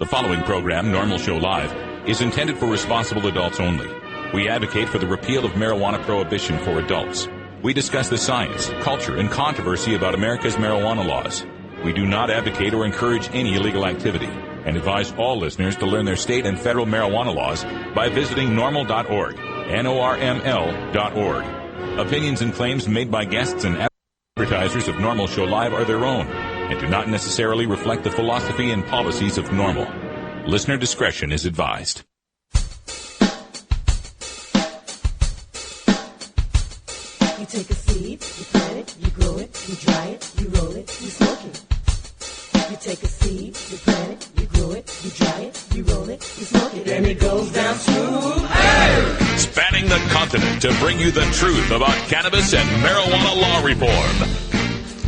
The following program, Norml Show Live, is intended for responsible adults only. We advocate for the repeal of marijuana prohibition for adults. We discuss the science, culture, and controversy about America's marijuana laws. We do not advocate or encourage any illegal activity and advise all listeners to learn their state and federal marijuana laws by visiting norml.org, Norml.org. Opinions and claims made by guests and advertisers of Norml Show Live are their own and do not necessarily reflect the philosophy and policies of Norml. Listener discretion is advised. You take a seed, you plant it, you grow it, you dry it, you roll it, you smoke it. You take a seed, you plant it, you grow it, you dry it, you roll it, you smoke it, and it goes down smooth. Hey! Spanning the continent to bring you the truth about cannabis and marijuana law reform.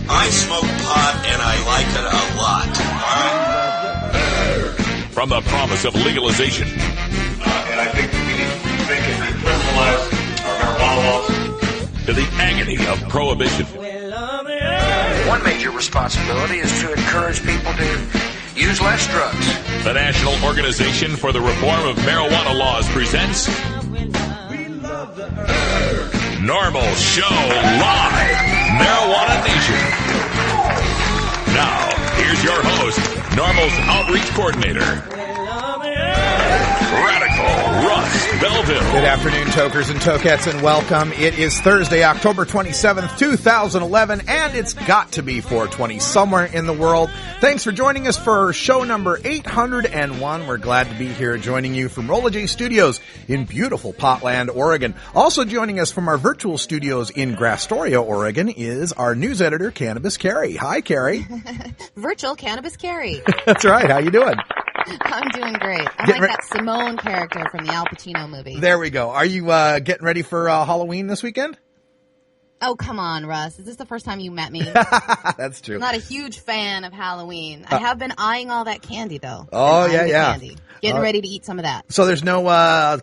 I smoke pot and I like it a lot. From the promise of legalization. And I think we need to rethink and decriminalize our marijuana laws. To the agony of prohibition. One major responsibility is to encourage people to use less drugs. The National Organization for the Reform of Marijuana Laws presents Norml Show Live, Marijuana Nation. Now, here's your host, Norml's Outreach Coordinator, Radical Russ Belville. Good afternoon, tokers and tokettes, and welcome. It is Thursday, October 27th, 2011, and it's got to be 420 somewhere in the world. Thanks for joining us for show number 801. We're glad to be here joining you from Rolla J Studios in beautiful Potland, Oregon. Also joining us from our virtual studios in Grastoria, Oregon is our news editor, Cannabis Carrie. Hi, Carrie. Virtual Cannabis Carrie. That's right. How you doing? I'm doing great. I'm like that Simone character from the Al Pacino movie. There we go. Are you getting ready for Halloween this weekend? Oh, come on, Russ. Is this the first time you met me? That's true. I'm not a huge fan of Halloween. I have been eyeing all that candy, though. Oh, yeah. Candy. Getting ready to eat some of that. So there's no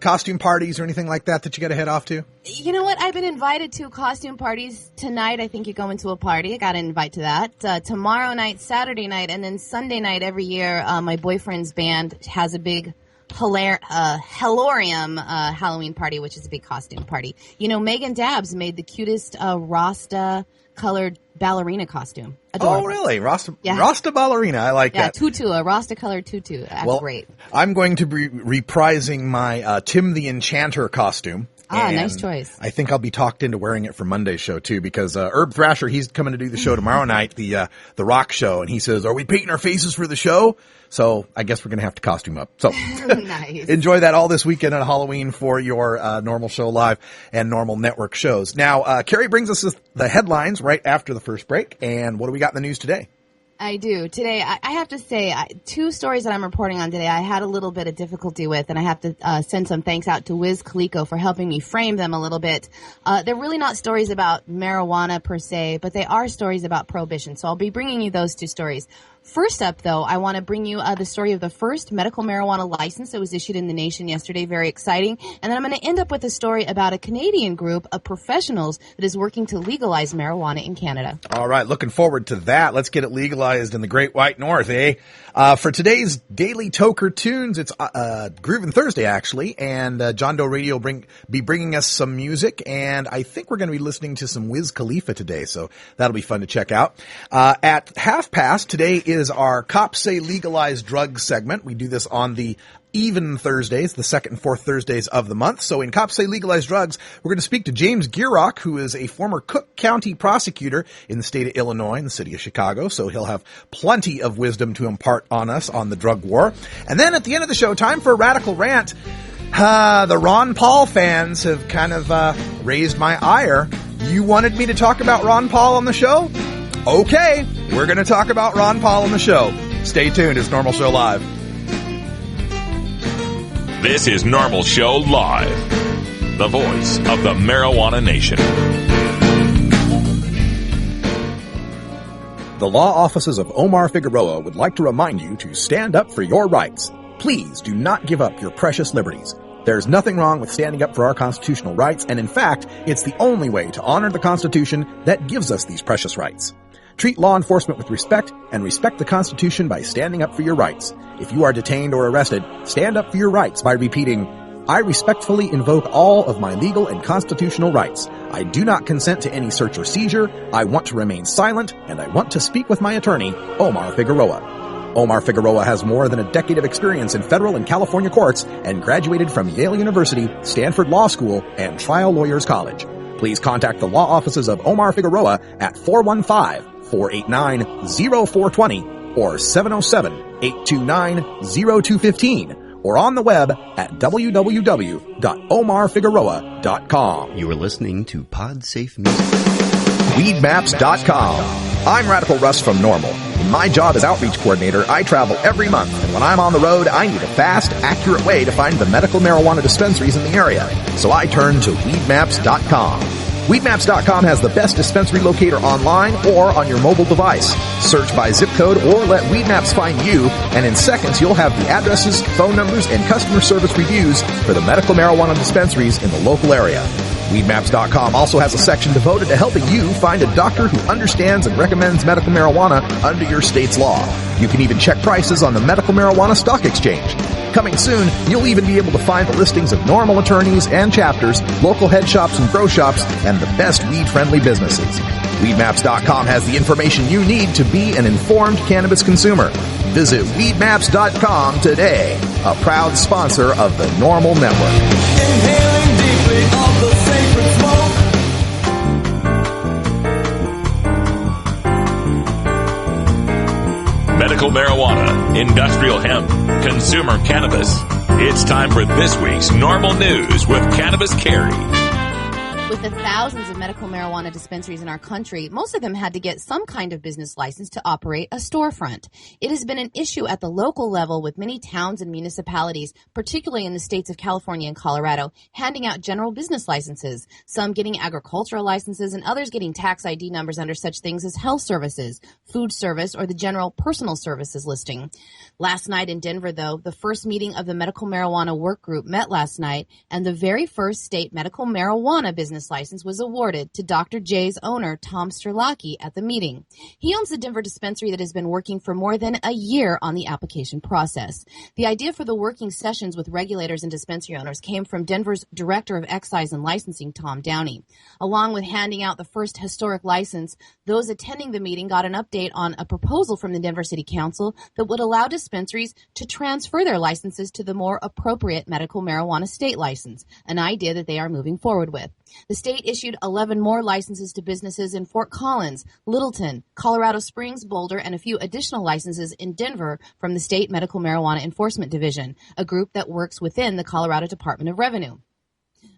costume parties or anything like that you got to head off to? You know what? I've been invited to costume parties tonight. I think you're going to a party. I got an invite to that. Tomorrow night, Saturday night, and then Sunday night every year, my boyfriend's band has a big Hellorium Halloween party, which is a big costume party. You know, Megan Dabbs made the cutest Rasta-colored ballerina costume. Adorable. Oh, really? Rasta Yeah. ballerina. I like that. Tutu, a Rasta-colored tutu. That's great. I'm going to be reprising my Tim the Enchanter costume. Nice choice. I think I'll be talked into wearing it for Monday's show, too, because Herb Thrasher, he's coming to do the show tomorrow night, the rock show, and he says, are we painting our faces for the show? So I guess we're going to have to costume up. So nice. Enjoy that all this weekend on Halloween for your Norml Show Live and Norml Network shows. Now, Carrie brings us the headlines right after the first break. And what do we got in the news today? I do. Today, I have to say, two stories that I'm reporting on today I had a little bit of difficulty with, and I have to send some thanks out to Wiz Khalico for helping me frame them a little bit. They're really not stories about marijuana per se, but they are stories about prohibition. So I'll be bringing you those two stories. First up, though, I want to bring you the story of the first medical marijuana license that was issued in the nation yesterday. Very exciting. And then I'm going to end up with a story about a Canadian group of professionals that is working to legalize marijuana in Canada. All right. Looking forward to that. Let's get it legalized in the Great White North, eh? For today's Daily Toker Tunes, it's Groovin' Thursday, actually, and John Doe Radio will be bringing us some music, and I think we're going to be listening to some Wiz Khalifa today, so that'll be fun to check out. At 12:30 today is our Cops Say Legalized Drugs segment. We do this on the even Thursdays, the second and fourth Thursdays of the month. So in Cops Say Legalized Drugs, we're going to speak to James Gierach, who is a former Cook County prosecutor in the state of Illinois and the city of Chicago. So he'll have plenty of wisdom to impart on us on the drug war. And then at the end of the show, time for a radical rant. The Ron Paul fans have kind of raised my ire. You wanted me to talk about Ron Paul on the show? Okay, we're going to talk about Ron Paul on the show. Stay tuned. It's Norml Show Live. This is Norml Show Live, the voice of the marijuana nation. The law offices of Omar Figueroa would like to remind you to stand up for your rights. Please do not give up your precious liberties. There's nothing wrong with standing up for our constitutional rights, and in fact, it's the only way to honor the Constitution that gives us these precious rights. Treat law enforcement with respect and respect the Constitution by standing up for your rights. If you are detained or arrested, stand up for your rights by repeating, I respectfully invoke all of my legal and constitutional rights. I do not consent to any search or seizure. I want to remain silent, and I want to speak with my attorney, Omar Figueroa. Omar Figueroa has more than a decade of experience in federal and California courts and graduated from Yale University, Stanford Law School, and Trial Lawyers College. Please contact the law offices of Omar Figueroa at 415-489-0420 or 707-829-0215 or on the web at www.omarfigueroa.com. You are listening to PodSafe Music. Weedmaps.com. I'm Radical Russ from Norml. In my job as outreach coordinator, I travel every month, and when I'm on the road, I need a fast, accurate way to find the medical marijuana dispensaries in the area. So I turn to Weedmaps.com. Weedmaps.com has the best dispensary locator online or on your mobile device. Search by zip code or let Weedmaps find you, and in seconds you'll have the addresses, phone numbers, and customer service reviews for the medical marijuana dispensaries in the local area. Weedmaps.com also has a section devoted to helping you find a doctor who understands and recommends medical marijuana under your state's law. You can even check prices on the Medical Marijuana Stock Exchange. Coming soon, you'll even be able to find the listings of Norml attorneys and chapters, local head shops and grow shops, and the best weed-friendly businesses. Weedmaps.com has the information you need to be an informed cannabis consumer. Visit Weedmaps.com today, a proud sponsor of the Norml Network. Inhaling deeply of the sacred smoke. Medical marijuana, industrial hemp, consumer cannabis. It's time for this week's Norml News with Cannabis Carrie. With the thousands of medical marijuana dispensaries in our country, most of them had to get some kind of business license to operate a storefront. It has been an issue at the local level with many towns and municipalities, particularly in the states of California and Colorado, handing out general business licenses, some getting agricultural licenses and others getting tax ID numbers under such things as health services, food service, or the general personal services listing. Last night in Denver, though, the first meeting of the Medical Marijuana Work Group met last night, and the very first state medical marijuana business license was awarded to Dr. J's owner, Tom Sterlacki, at the meeting. He owns the Denver dispensary that has been working for more than a year on the application process. The idea for the working sessions with regulators and dispensary owners came from Denver's Director of Excise and Licensing, Tom Downey. Along with handing out the first historic license, those attending the meeting got an update on a proposal from the Denver City Council that would allow dispensaries to transfer their licenses to the more appropriate medical marijuana state license, an idea that they are moving forward with. The state issued 11 more licenses to businesses in Fort Collins, Littleton, Colorado Springs, Boulder, and a few additional licenses in Denver from the State Medical Marijuana Enforcement Division, a group that works within the Colorado Department of Revenue.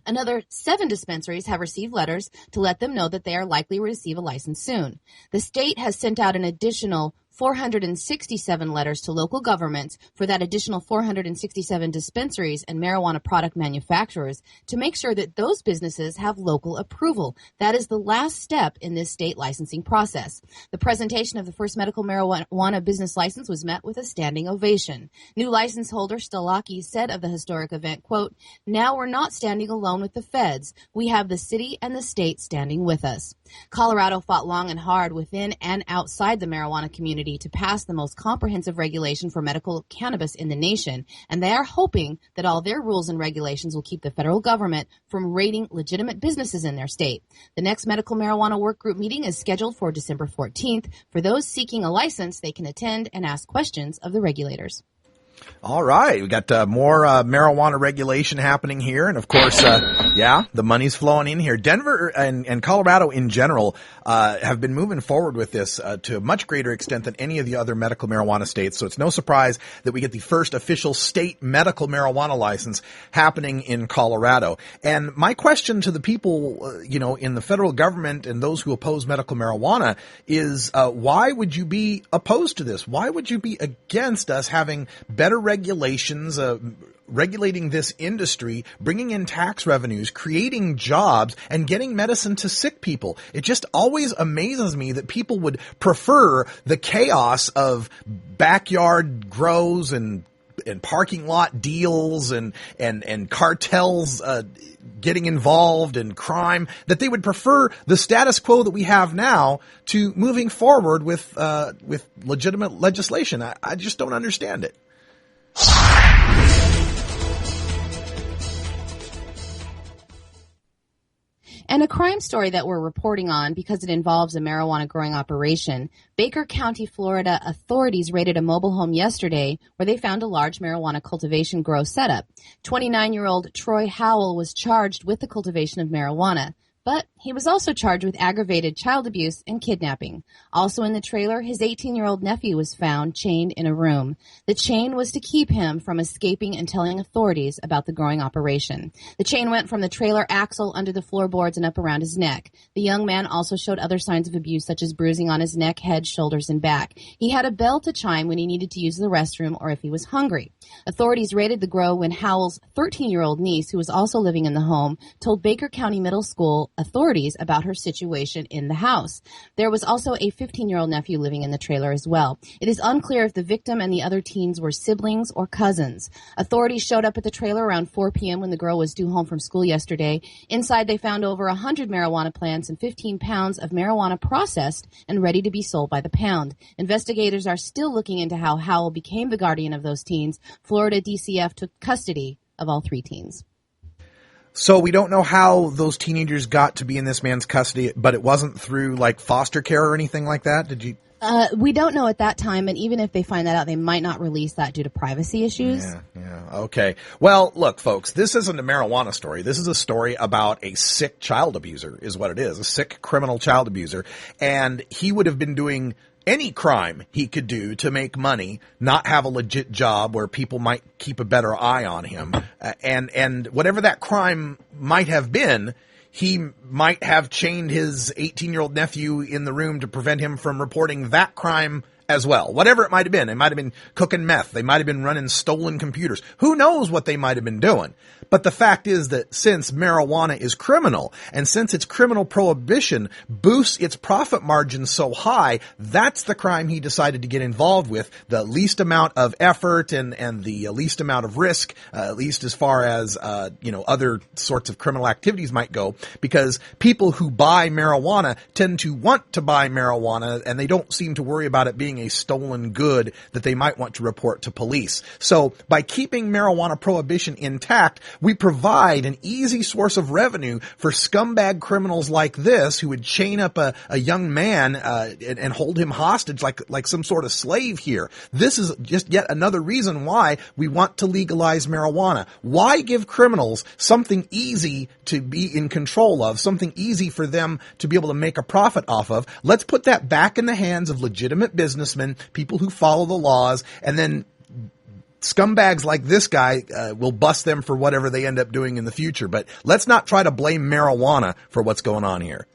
Another 7 dispensaries have received letters to let them know that they are likely to receive a license soon. The state has sent out an additional 467 letters to local governments for that additional 467 dispensaries and marijuana product manufacturers to make sure that those businesses have local approval. That is the last step in this state licensing process. The presentation of the first medical marijuana business license was met with a standing ovation. New license holder Sterlacki said of the historic event, quote, "Now we're not standing alone with the feds. We have the city and the state standing with us." Colorado fought long and hard within and outside the marijuana community to pass the most comprehensive regulation for medical cannabis in the nation, and they are hoping that all their rules and regulations will keep the federal government from raiding legitimate businesses in their state. The next medical marijuana work group meeting is scheduled for December 14th. For those seeking a license, they can attend and ask questions of the regulators. All right. We got more marijuana regulation happening here. And of course, the money's flowing in here. Denver and Colorado in general have been moving forward with this to a much greater extent than any of the other medical marijuana states. So it's no surprise that we get the first official state medical marijuana license happening in Colorado. And my question to the people, in the federal government and those who oppose medical marijuana is, why would you be opposed to this? Why would you be against us having better regulations, regulating this industry, bringing in tax revenues, creating jobs, and getting medicine to sick people? It just always amazes me that people would prefer the chaos of backyard grows and and parking lot deals and cartels getting involved in crime, that they would prefer the status quo that we have now to moving forward with legitimate legislation. I just don't understand it. And a crime story that we're reporting on because it involves a marijuana growing operation. Baker County, Florida authorities raided a mobile home yesterday where they found a large marijuana cultivation grow setup. 29-year-old Troy Howell was charged with the cultivation of marijuana, but he was also charged with aggravated child abuse and kidnapping. Also in the trailer, his 18-year-old nephew was found chained in a room. The chain was to keep him from escaping and telling authorities about the growing operation. The chain went from the trailer axle under the floorboards and up around his neck. The young man also showed other signs of abuse, such as bruising on his neck, head, shoulders, and back. He had a bell to chime when he needed to use the restroom or if he was hungry. Authorities raided the grow when Howell's 13-year-old niece, who was also living in the home, told Baker County Middle School authorities about her situation in the house. There was also a 15-year-old nephew living in the trailer as well. It is unclear if the victim and the other teens were siblings or cousins. Authorities showed up at the trailer around 4 p.m. when the girl was due home from school yesterday. Inside, they found over 100 marijuana plants and 15 pounds of marijuana processed and ready to be sold by the pound. Investigators are still looking into how Howell became the guardian of those teens. Florida DCF took custody of all 3 teens. So we don't know how those teenagers got to be in this man's custody, but it wasn't through like foster care or anything like that? Did you? We don't know at that time, and even if they find that out, they might not release that due to privacy issues. Yeah, okay. Well, look, folks, this isn't a marijuana story. This is a story about a sick child abuser, is what it is, a sick criminal child abuser, and he would have been doing any crime he could do to make money, not have a legit job where people might keep a better eye on him. And whatever that crime might have been, he might have chained his 18-year-old nephew in the room to prevent him from reporting that crime as well. Whatever it might have been. They might have been cooking meth. They might have been running stolen computers. Who knows what they might have been doing? But the fact is that since marijuana is criminal, and since its criminal prohibition boosts its profit margins so high, that's the crime he decided to get involved with. The least amount of effort and the least amount of risk, at least as far as, other sorts of criminal activities might go, because people who buy marijuana tend to want to buy marijuana, and they don't seem to worry about it being a stolen good that they might want to report to police. So by keeping marijuana prohibition intact, we provide an easy source of revenue for scumbag criminals like this who would chain up a young man and hold him hostage like some sort of slave here. This is just yet another reason why we want to legalize marijuana. Why give criminals something easy to be in control of, something easy for them to be able to make a profit off of? Let's put that back in the hands of legitimate businessmen, people who follow the laws, and then scumbags like this guy will bust them for whatever they end up doing in the future. But let's not try to blame marijuana for what's going on here.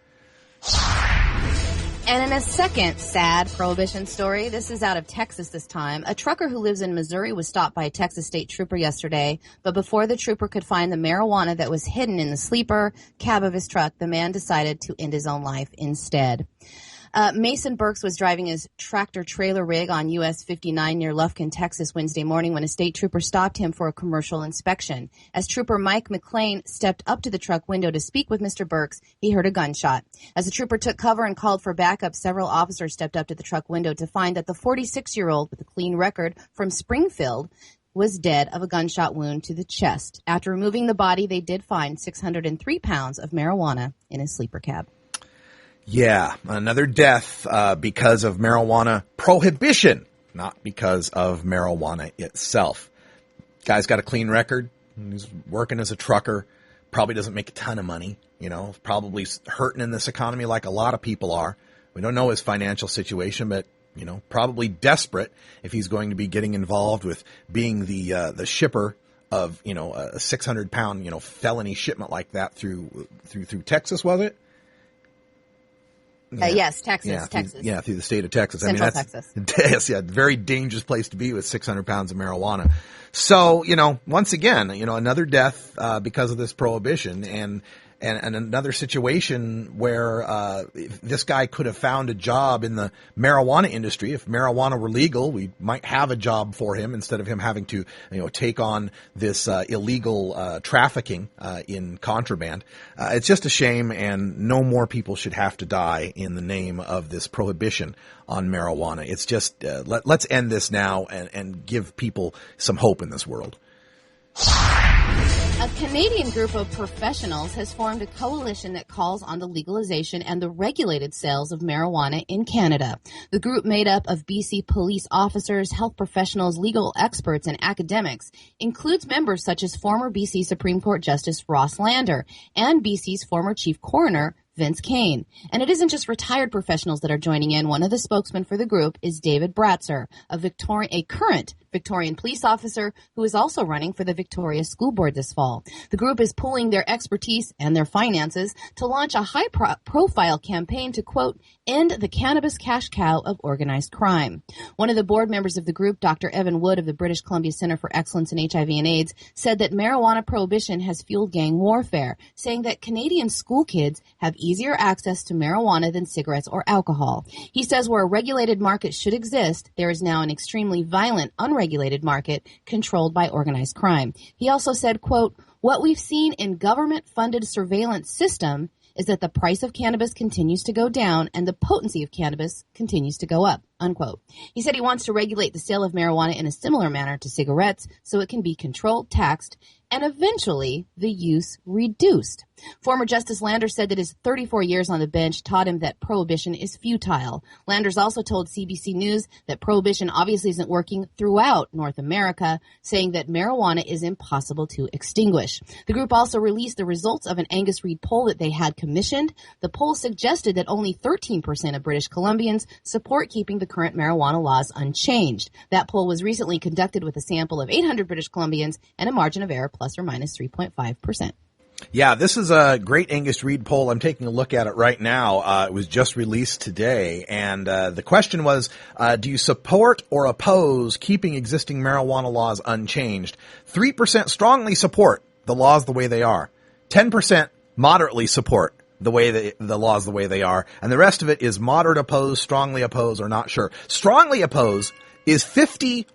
And in a second sad prohibition story, this is out of Texas this time. A trucker who lives in Missouri was stopped by a Texas state trooper yesterday, but before the trooper could find the marijuana that was hidden in the sleeper cab of his truck, the man decided to end his own life instead. Mason Burks was driving his tractor-trailer rig on US 59 near Lufkin, Texas, Wednesday morning when a state trooper stopped him for a commercial inspection. As Trooper Mike McLean stepped up to the truck window to speak with Mr. Burks, he heard a gunshot. As the trooper took cover and called for backup, several officers stepped up to the truck window to find that the 46-year-old with a clean record from Springfield was dead of a gunshot wound to the chest. After removing the body, they did find 603 pounds of marijuana in his sleeper cab. Yeah, another death because of marijuana prohibition, not because of marijuana itself. Guy's got a clean record. He's working as a trucker. Probably doesn't make a ton of money. Probably hurting in this economy like a lot of people are. We don't know his financial situation, but probably desperate if he's going to be getting involved with being the shipper of a 600-pound felony shipment like that through Texas, was it? Yeah. Yes, Texas, yeah, Texas. Through the state of Texas. Central Texas. Texas. Yeah, very dangerous place to be with 600 pounds of marijuana. So, once again, another death because of this prohibition. And and another situation where this guy could have found a job in the marijuana industry. If marijuana were legal, we might have a job for him instead of him having to, take on this illegal trafficking in contraband. It's just a shame, and no more people should have to die in the name of this prohibition on marijuana. It's just let's end this now and give people some hope in this world. A Canadian group of professionals has formed a coalition that calls on the legalization and the regulated sales of marijuana in Canada. The group, made up of BC police officers, health professionals, legal experts, and academics, includes members such as former BC Supreme Court Justice Ross Lander and BC's former Chief Coroner Vince Kane. And it isn't just retired professionals that are joining in. One of the spokesmen for the group is David Bratzer, a current Victorian police officer who is also running for the Victoria School Board this fall. The group is pooling their expertise and their finances to launch a high-profile campaign to, quote, end the cannabis cash cow of organized crime. One of the board members of the group, Dr. Evan Wood of the British Columbia Centre for Excellence in HIV and AIDS, said that marijuana prohibition has fueled gang warfare, saying that Canadian school kids have easier access to marijuana than cigarettes or alcohol. He says where a regulated market should exist, there is now an extremely violent, unregulated market controlled by organized crime. He also said, quote, what we've seen in government-funded surveillance system is that the price of cannabis continues to go down and the potency of cannabis continues to go up, unquote. He said he wants to regulate the sale of marijuana in a similar manner to cigarettes so it can be controlled, taxed, and eventually the use reduced. Former Justice Lander said that his 34 years on the bench taught him that prohibition is futile. Landers also told CBC News that prohibition obviously isn't working throughout North America, saying that marijuana is impossible to extinguish. The group also released the results of an Angus Reid poll that they had commissioned. The poll suggested that only 13% of British Columbians support keeping the current marijuana laws unchanged. That poll was recently conducted with a sample of 800 British Columbians and a margin of error plus or minus 3.5%. Yeah, this is a great Angus Reid poll. I'm taking a look at it right now. It was just released today. And the question was, do you support or oppose keeping existing marijuana laws unchanged? 3% strongly support the laws the way they are. 10% moderately support the laws the way they are. And the rest of it is moderate oppose, strongly oppose, or not sure. Strongly oppose is 51%.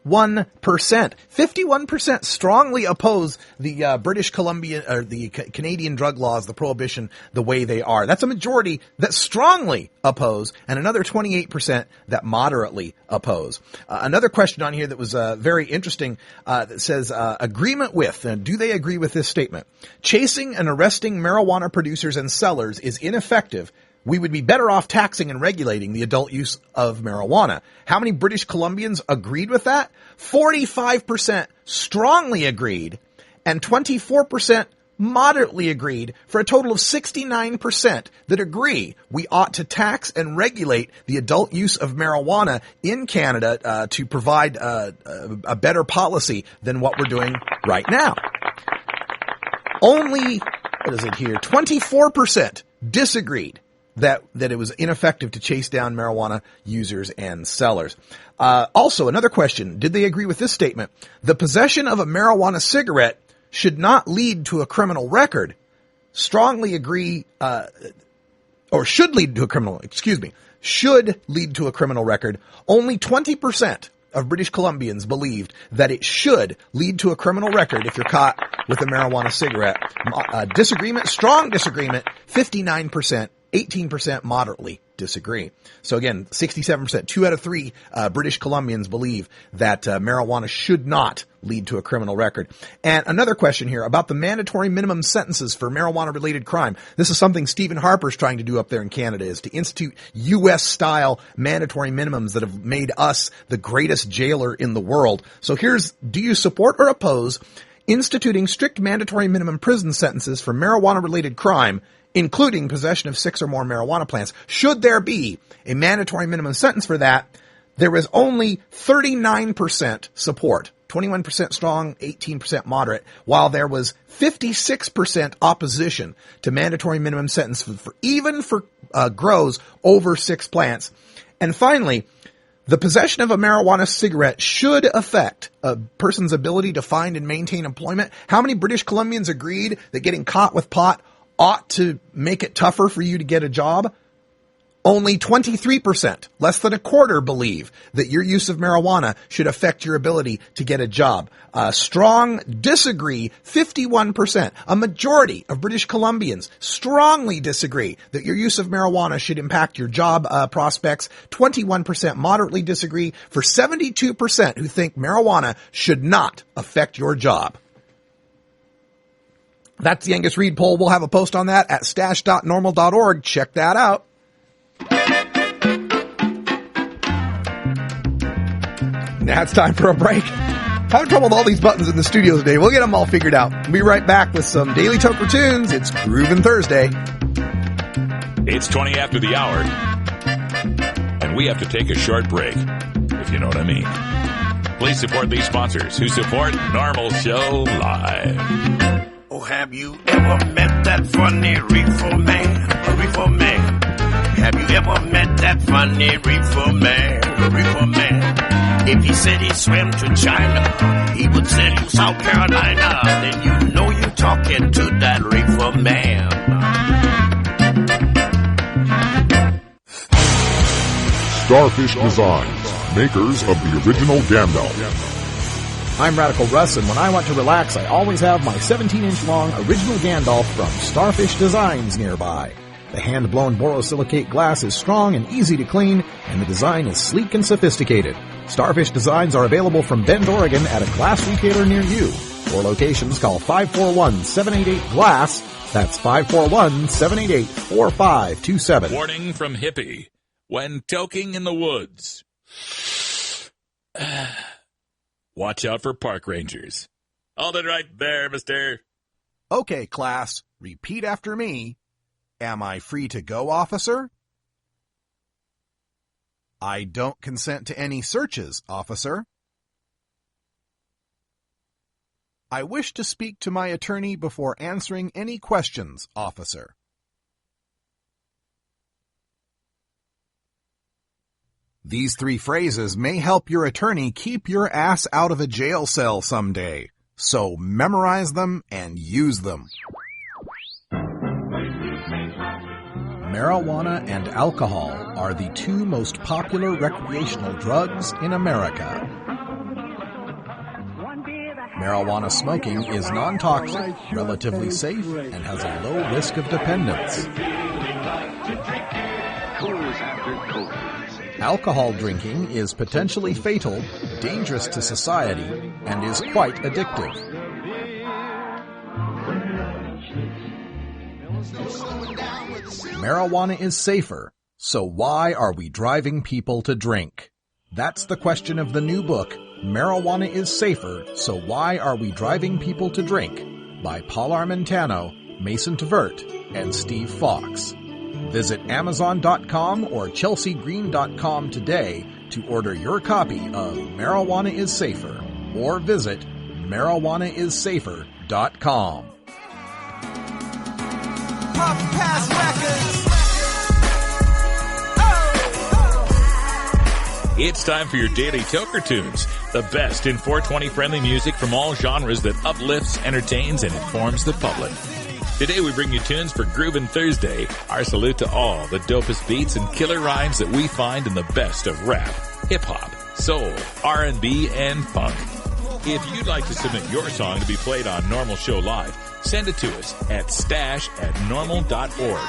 51% strongly oppose the British Columbia or the Canadian drug laws, the prohibition, the way they are. That's a majority that strongly oppose, and another 28% that moderately oppose. Another question on here that was very interesting that says agreement with. Do they agree with this statement? Chasing and arresting marijuana producers and sellers is ineffective. We would be better off taxing and regulating the adult use of marijuana. How many British Columbians agreed with that? 45% strongly agreed and 24% moderately agreed, for a total of 69% that agree we ought to tax and regulate the adult use of marijuana in Canada to provide a better policy than what we're doing right now. Only, 24% disagreed that it was ineffective to chase down marijuana users and sellers. Also, another question, did they agree with this statement? The possession of a marijuana cigarette should not lead to a criminal record. Strongly agree, should lead to a criminal record. Only 20% of British Columbians believed that it should lead to a criminal record if you're caught with a marijuana cigarette. Disagreement, strong disagreement, 59%. 18% moderately disagree. So again, 67%, 2 out of 3 British Columbians believe that marijuana should not lead to a criminal record. And another question here about the mandatory minimum sentences for marijuana-related crime. This is something Stephen Harper's trying to do up there in Canada, is to institute U.S.-style mandatory minimums that have made us the greatest jailer in the world. So do you support or oppose instituting strict mandatory minimum prison sentences for marijuana-related crime, including possession of 6 or more marijuana plants? Should there be a mandatory minimum sentence for that? There was only 39% support, 21% strong, 18% moderate, while there was 56% opposition to mandatory minimum sentence for grows over 6 plants. And finally, the possession of a marijuana cigarette should affect a person's ability to find and maintain employment. How many British Columbians agreed that getting caught with pot ought to make it tougher for you to get a job? Only 23%, less than a quarter, believe that your use of marijuana should affect your ability to get a job. Strong disagree, 51%. A majority of British Columbians strongly disagree that your use of marijuana should impact your job prospects. 21% moderately disagree, for 72% who think marijuana should not affect your job. That's the Angus Reid poll. We'll have a post on that at stash.norml.org. Check that out. Now it's time for a break. Having trouble with all these buttons in the studio today. We'll get them all figured out. We'll be right back with some Daily Toker Tunes. It's Groovin' Thursday. It's 20 after the hour, and we have to take a short break, if you know what I mean. Please support these sponsors who support Norml Show Live. Oh, have you ever met that funny reefer man? A reefer man. Have you ever met that funny reefer man? A reefer man. If he said he swam to China, he would send you South Carolina. Then you know you're talking to that reefer man. Starfish Designs, makers of the original Gandalf. I'm Radical Russ, and when I want to relax, I always have my 17-inch long original Gandalf from Starfish Designs nearby. The hand-blown borosilicate glass is strong and easy to clean, and the design is sleek and sophisticated. Starfish Designs are available from Bend, Oregon at a glass retailer near you. For locations, call 541-788-GLASS. That's 541-788-4527. Warning from Hippie. When toking in the woods, watch out for park rangers. Hold it right there, mister. Okay, class, repeat after me. Am I free to go, officer? I don't consent to any searches, officer. I wish to speak to my attorney before answering any questions, officer. These 3 phrases may help your attorney keep your ass out of a jail cell someday. So memorize them and use them. Marijuana and alcohol are the 2 most popular recreational drugs in America. Marijuana smoking is non-toxic, relatively safe, and has a low risk of dependence. Alcohol drinking is potentially fatal, dangerous to society, and is quite addictive. Marijuana is safer, so why are we driving people to drink? That's the question of the new book, Marijuana is Safer, So Why Are We Driving People to Drink? By Paul Armentano, Mason Tvert, and Steve Fox. Visit Amazon.com or ChelseaGreen.com today to order your copy of Marijuana is Safer, or visit MarijuanaIsSafer.com. It's time for your Daily Toker Tunes, the best in 420 friendly music from all genres that uplifts, entertains, and informs the public. Today we bring you tunes for Groovin' Thursday. Our salute to all the dopest beats and killer rhymes that we find in the best of rap, hip-hop, soul, R&B, and funk. If you'd like to submit your song to be played on Norml Show Live, send it to us at stash@norml.org.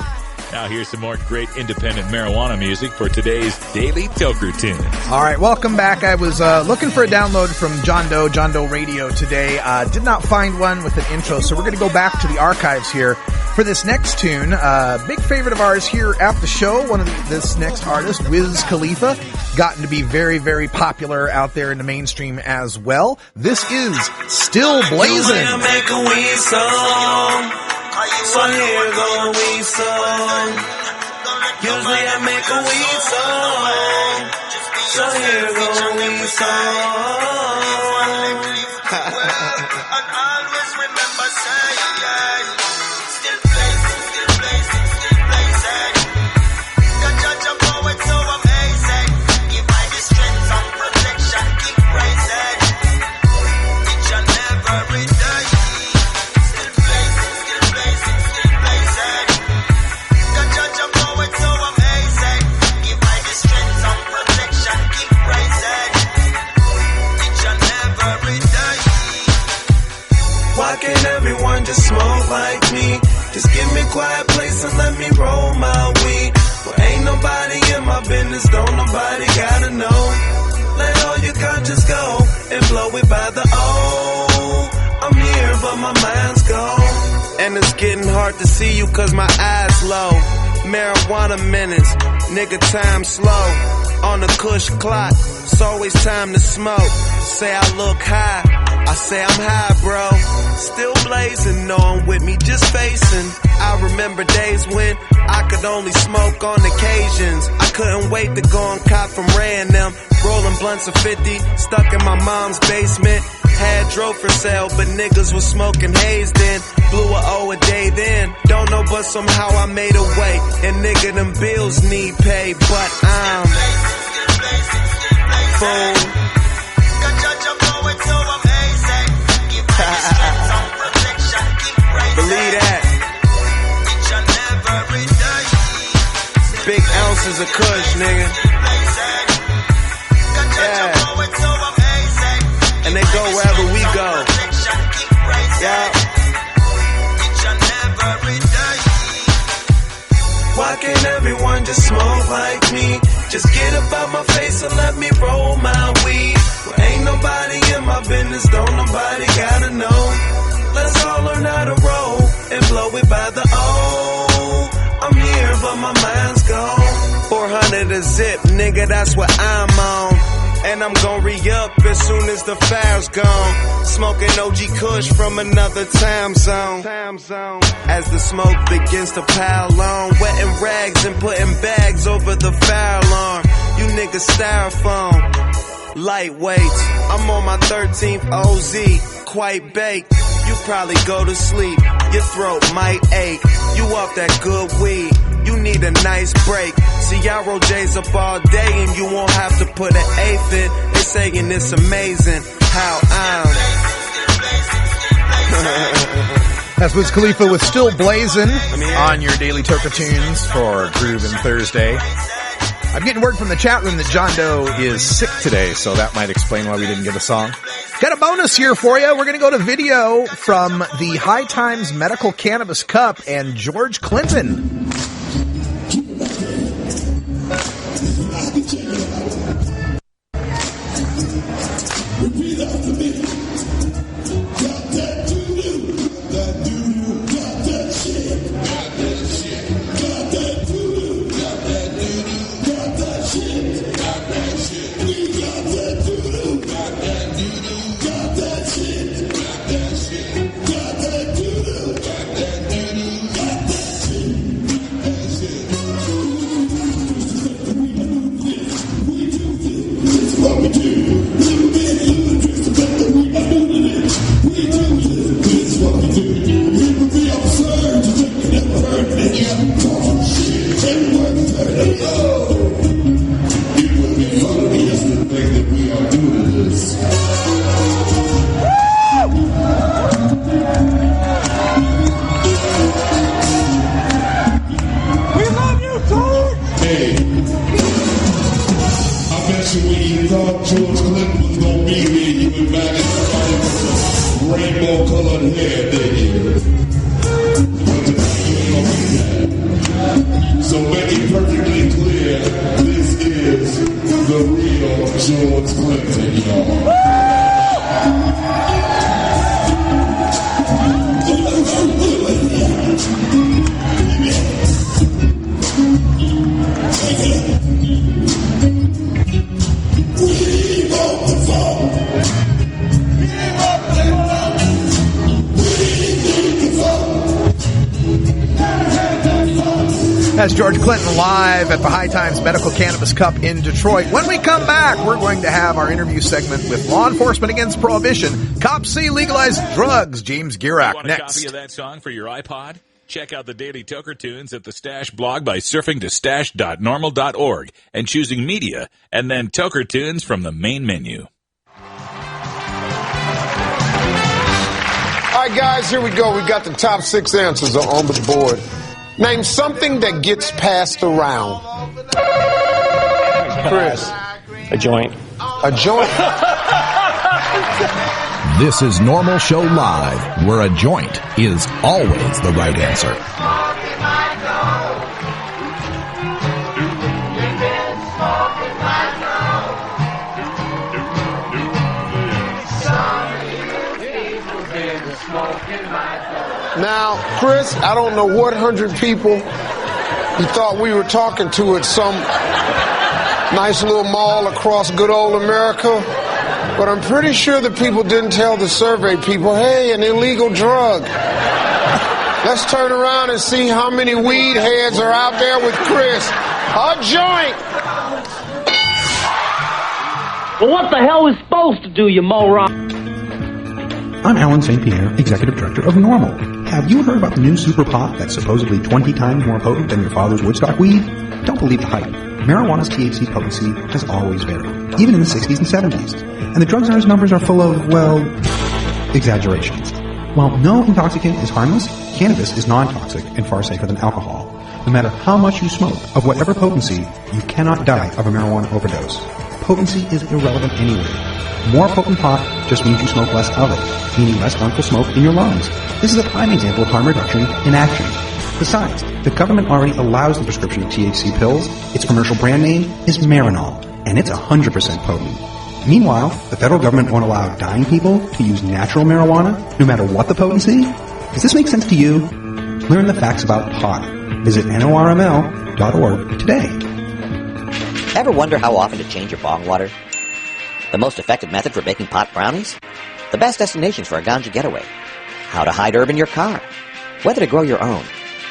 Now here's some more great independent marijuana music for today's Daily Toker Tunes. All right, welcome back. I was looking for a download from John Doe Radio today. Did not find one with an intro, so we're going to go back to the archives here for this next tune. Big favorite of ours here at the show. This next artist, Wiz Khalifa, gotten to be very, very popular out there in the mainstream as well. This is Still Blazing. Make a weed song. So here go a weed song. Usually I make a weed song. So here go a weed song. And always remember saying, still blazing, still blazing, still blazing. The judge of poet so amazing. Give I the strength and protection, keep rising. It shall never return. Still blazing, still blazing, still blazing. Why can't everyone just smoke like me? Just give me a quiet place and let me roll my weed. Well, ain't nobody in my business, don't nobody gotta know. Let all your conscience go and blow it by the O. I'm here, but my mind's gone. And it's getting hard to see you cause my eyes low. Marijuana minutes, nigga time slow. On the Kush clock, it's always time to smoke. Say I look high, I say I'm high, bro. Still blazing, know I'm with me, just facing. I remember days when I could only smoke on occasions. I couldn't wait to go and cop from random. Rolling blunts of 50, stuck in my mom's basement. Had drove for sale, but niggas was smoking haze then. Blew a O a day then. Don't know, but somehow I made a way. And nigga, them bills need pay, but I'm fool. Believe that. Big ounces of kush, nigga. Yeah. And they go wherever we go. Yeah. Why can't everyone just smoke like me? Just get up out my face and let me roll my weed. Well, ain't nobody in my business, don't nobody gotta know. Let's all learn how to roll and blow it by the O. I'm here, but my mind's gone. 400 a zip, nigga, that's what I'm on. And I'm gon' re-up as soon as the file's gone. Smoking OG Kush from another time zone. As the smoke begins to pile on, wetting rags and putting bags over the fire alarm. You niggas styrofoam, lightweights. I'm on my 13th OZ, quite baked. You probably go to sleep, your throat might ache. You off that good weed, you need a nice break. See, I roll J's up all day and you won't have to put an eighth in. They saying it's amazing how I'm. That's Wiz Khalifa with Still Blazin' on your Daily Toker Tunes for Groovin' Thursday. I'm getting word from the chat room that John Doe is sick today, so that might explain why we didn't get a song. Got a bonus here for you. We're going to go to video from the High Times Medical Cannabis Cup and George Clinton. Repeat after me. Got that doo-doo, that doo-doo, got that shit, got that shit, got that doo-doo, got that doo-doo, got that shit, got that shit. We got that doo-doo, got that doo-doo, got that shit, got that shit, got that doo-doo, got that doo-doo, got that shit, got that shit. We do this, this is what we do. George Clinton was gonna be here, you invited somebody with rainbow colored hair, did you? But today you ain't gonna be that. So make it perfectly clear, this is the real George Clinton, y'all. That's George Clinton live at the High Times Medical Cannabis Cup in Detroit. When we come back, we're going to have our interview segment with Law Enforcement Against Prohibition. Cops see legalized drugs. James Gierak Want next. a copy of that song for your iPod? Check out the Daily Toker Tunes at the Stash blog by surfing to stash.norml.org and choosing Media and then Toker Tunes from the main menu. All right, guys, here we go. We've got the top 6 answers on the board. Name something that gets passed around. Chris. A joint. A joint? This is Norml Show Live, where a joint is always the right answer. Now, Chris, I don't know what 100 people you thought we were talking to at some nice little mall across good old America, but I'm pretty sure the people didn't tell the survey people, hey, an illegal drug. Let's turn around and see how many weed heads are out there with Chris. A joint! Well, what the hell is supposed to do, you moron? I'm Alan St. Pierre, Executive Director of Norml. Have you heard about the new super pot that's supposedly 20 times more potent than your father's Woodstock weed? Don't believe the hype. Marijuana's THC potency has always varied, even in the 60s and 70s. And the drug czar's numbers are full of, well, exaggerations. While no intoxicant is harmless, cannabis is non-toxic and far safer than alcohol. No matter how much you smoke, of whatever potency, you cannot die of a marijuana overdose. Potency is irrelevant anyway. More potent pot just means you smoke less of it, meaning less harmful smoke in your lungs. This is a prime example of harm reduction in action. Besides, the government already allows the prescription of THC pills. Its commercial brand name is Marinol, and it's 100% potent. Meanwhile, the federal government won't allow dying people to use natural marijuana, no matter what the potency. Does this make sense to you? Learn the facts about pot. Visit norml.org today. Ever wonder how often to change your bong water? The most effective method for baking pot brownies? The best destinations for a ganja getaway? How to hide herb in your car? Whether to grow your own?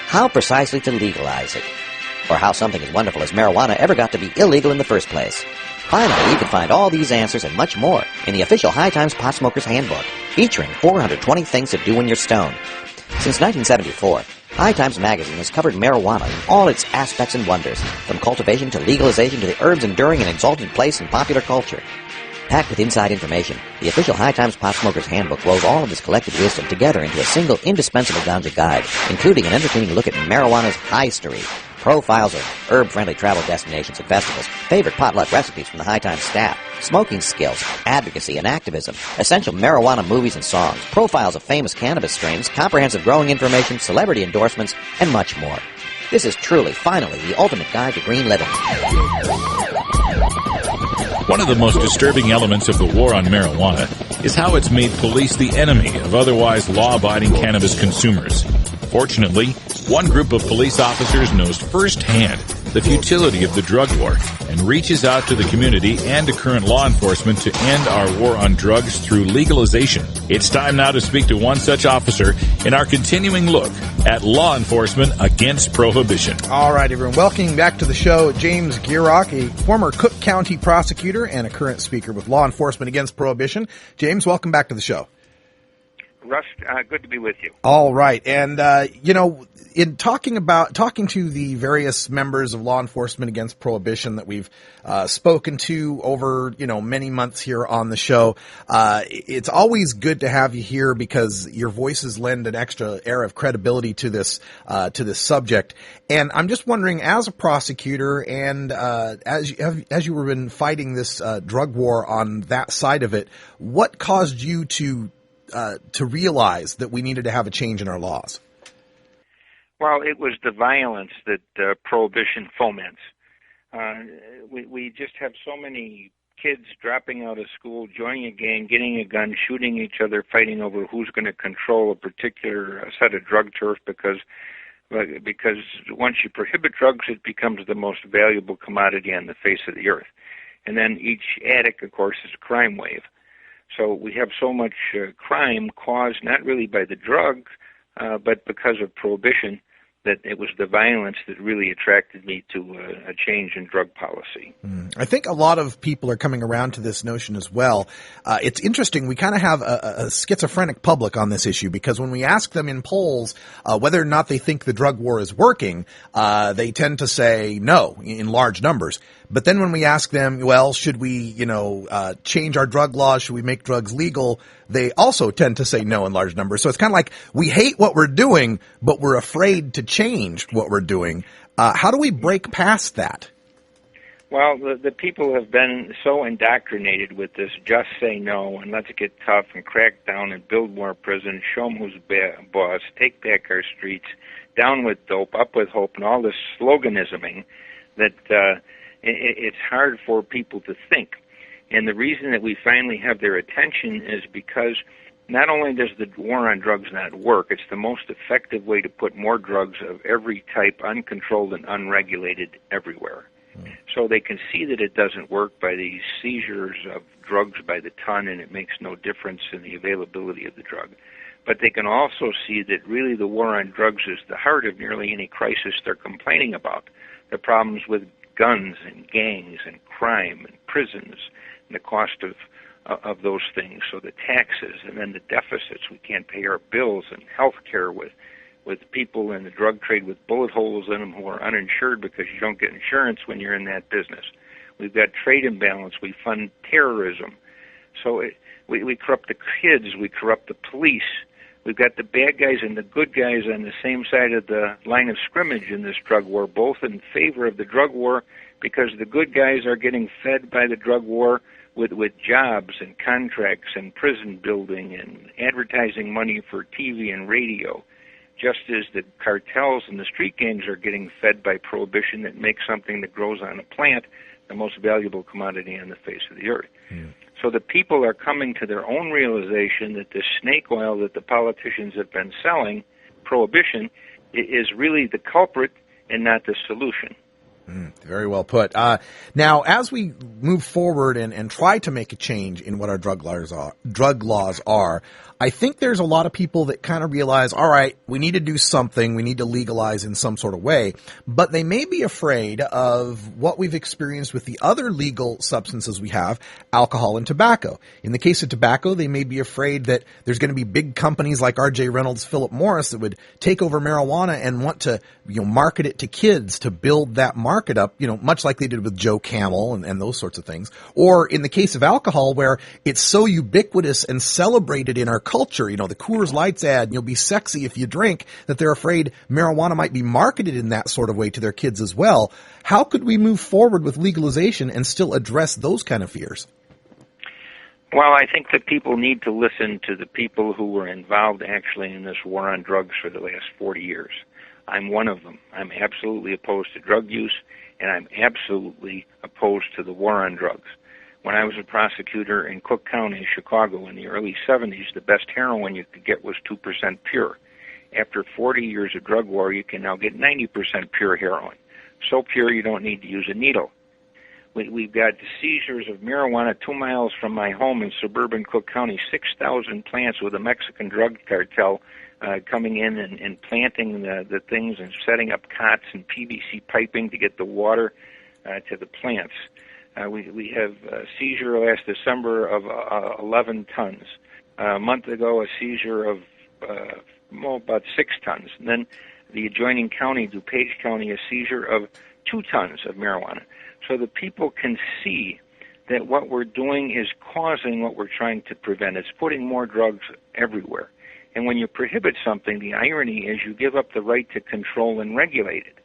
How precisely to legalize it? Or how something as wonderful as marijuana ever got to be illegal in the first place? Finally, you can find all these answers and much more in the official High Times Pot Smoker's Handbook, featuring 420 things to do when you're stoned. Since 1974, High Times Magazine has covered marijuana in all its aspects and wonders, from cultivation to legalization to the herb's enduring and exalted place in popular culture. Packed with inside information, the official High Times Pot Smoker's Handbook rolls all of this collected wisdom together into a single indispensable ganja guide, including an entertaining look at marijuana's history, profiles of herb-friendly travel destinations and festivals, favorite potluck recipes from the High Times staff, smoking skills, advocacy and activism, essential marijuana movies and songs, profiles of famous cannabis strains, comprehensive growing information, celebrity endorsements, and much more. This is truly, finally, the ultimate guide to green living. One of the most disturbing elements of the war on marijuana is how it's made police the enemy of otherwise law-abiding cannabis consumers. Fortunately, one group of police officers knows firsthand the futility of the drug war and reaches out to the community and to current law enforcement to end our war on drugs through legalization. It's time now to speak to one such officer in our continuing look at law enforcement against prohibition. All right, everyone. Welcome back to the show. James Gierach, a former Cook County prosecutor and a current speaker with Law Enforcement Against Prohibition. James, welcome back to the show. Russ, good to be with you. All right. And, in talking to the various members of Law Enforcement Against Prohibition that we've spoken to over, many months here on the show, it's always good to have you here because your voices lend an extra air of credibility to this subject. And I'm just wondering, as a prosecutor and as you were been fighting this drug war on that side of it, what caused you to realize that we needed to have a change in our laws? Well, it was the violence that prohibition foments. We just have so many kids dropping out of school, joining a gang, getting a gun, shooting each other, fighting over who's going to control a particular set of drug turf because once you prohibit drugs, it becomes the most valuable commodity on the face of the earth. And then each addict, of course, is a crime wave. So we have so much crime caused not really by the drugs, but because of prohibition, that it was the violence that really attracted me to a change in drug policy. I think a lot of people are coming around to this notion as well. It's interesting. We kind of have a schizophrenic public on this issue because when we ask them in polls whether or not they think the drug war is working, they tend to say no in large numbers. But then when we ask them, well, should we, change our drug laws? Should we make drugs legal? They also tend to say no in large numbers. So it's kind of like we hate what we're doing, but we're afraid to change what we're doing. How do we break past that? Well, the people have been so indoctrinated with this just say no and let's get tough and crack down and build more prisons, show them who's boss, take back our streets, down with dope, up with hope, and all this sloganisming that it's hard for people to think. And the reason that we finally have their attention is because not only does the war on drugs not work, it's the most effective way to put more drugs of every type, uncontrolled and unregulated, everywhere. So they can see that it doesn't work by these seizures of drugs by the ton, and it makes no difference in the availability of the drug. But they can also see that really the war on drugs is the heart of nearly any crisis they're complaining about. The problems with guns and gangs and crime and prisons and the cost of those things, so the taxes and then the deficits. We can't pay our bills and health care with people in the drug trade with bullet holes in them who are uninsured because you don't get insurance when you're in that business. We've got trade imbalance. We fund terrorism. So we corrupt the kids. We corrupt the police. We've got the bad guys and the good guys on the same side of the line of scrimmage in this drug war, both in favor of the drug war because the good guys are getting fed by the drug war with jobs and contracts and prison building and advertising money for TV and radio, just as the cartels and the street gangs are getting fed by prohibition that makes something that grows on a plant the most valuable commodity on the face of the earth. So the people are coming to their own realization that this snake oil that the politicians have been selling, prohibition, is really the culprit and not the solution. Very well put. Now, as we move forward and try to make a change in what our drug laws are, I think there's a lot of people that kind of realize, all right, we need to do something. We need to legalize in some sort of way. But they may be afraid of what we've experienced with the other legal substances we have, alcohol and tobacco. In the case of tobacco, they may be afraid that there's going to be big companies like R.J. Reynolds, Philip Morris that would take over marijuana and want to, market it to kids to build that market up, much like they did with Joe Camel and those sorts of things. Or in the case of alcohol, where it's so ubiquitous and celebrated in our culture, the Coors Lights ad, you'll be sexy if you drink, that they're afraid marijuana might be marketed in that sort of way to their kids as well. How could we move forward with legalization and still address those kind of fears? Well, I think that people need to listen to the people who were involved actually in this war on drugs for the last 40 years. I'm one of them. I'm absolutely opposed to drug use, and I'm absolutely opposed to the war on drugs. When I was a prosecutor in Cook County, Chicago, in the early 70s, the best heroin you could get was 2% pure. After 40 years of drug war, you can now get 90% pure heroin. So pure you don't need to use a needle. We've got seizures of marijuana 2 miles from my home in suburban Cook County, 6,000 plants with a Mexican drug cartel coming in and planting the things and setting up cots and PVC piping to get the water to the plants. We have a seizure last December of 11 tons. A month ago, a seizure of about 6 tons. And then the adjoining county, DuPage County, a seizure of 2 tons of marijuana. So the people can see that what we're doing is causing what we're trying to prevent. It's putting more drugs everywhere. And when you prohibit something, the irony is you give up the right to control and regulate it.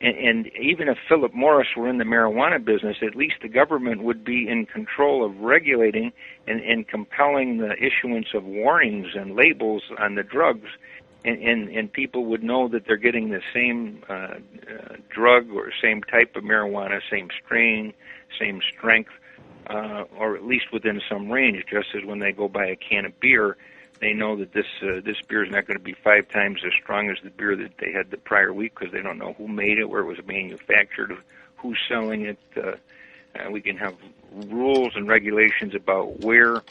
And even if Philip Morris were in the marijuana business, at least the government would be in control of regulating and compelling the issuance of warnings and labels on the drugs, and people would know that they're getting the same drug or same type of marijuana, same strain, same strength, or at least within some range, just as when they go buy a can of beer, they know that this beer is not going to be 5 times as strong as the beer that they had the prior week because they don't know who made it, where it was manufactured, who's selling it. We can have rules and regulations about where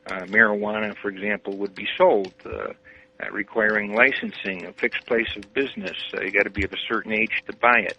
marijuana, for example, would be sold, requiring licensing, a fixed place of business. You got to be of a certain age to buy it.